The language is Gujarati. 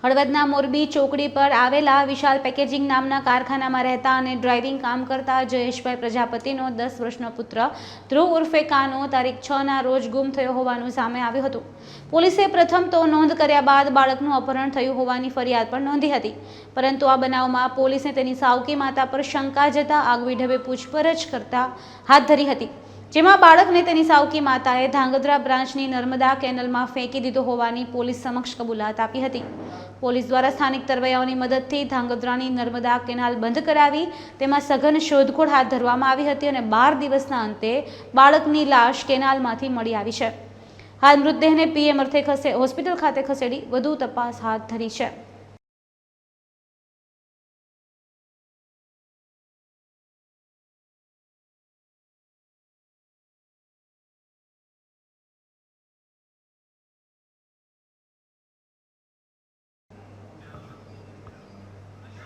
હળવદના મોરબી ચોકડી પર આવેલા વિશાલ પેકેજિંગ નામના કારખાનામાં રહેતા અને ડ્રાઇવિંગ કામ કરતા જયેશભાઈ પ્રજાપતિનો 10 વર્ષનો પુત્ર ધ્રુવ ઉર્ફે કાનો તારીખ 6ના રોજ ગુમ થયો હોવાનું સામે આવ્યું હતું। પોલીસે પ્રથમ તો નોંધ કર્યા બાદ બાળકનું અપહરણ થયું હોવાની ફરિયાદ પણ નોંધી હતી, પરંતુ આ બનાવમાં પોલીસે તેની સાવકી માતા પર શંકા જતા આગવી ઢબે પૂછપરછ કરતા હાથ ધરી હતી, જેમાં બાળકને તેની સાવકી માતાએ ધાંગધ્રા બ્રાન્ચની નર્મદા કેનલમાં ફેંકી દીધો હોવાની પોલીસ સમક્ષ કબૂલાત આપી હતી। પોલીસ દ્વારા સ્થાનિક તરવૈયાઓની મદદથી ધાંગધ્રાની નર્મદા કેનાલ બંધ કરાવી તેમાં સઘન શોધખોળ હાથ ધરવામાં આવી હતી અને 12 દિવસના અંતે બાળકની લાશ કેનાલમાંથી મળી આવી છે। હાલ મૃતદેહને પીએમ અર્થે હોસ્પિટલ ખાતે ખસેડી વધુ તપાસ હાથ ધરી છે।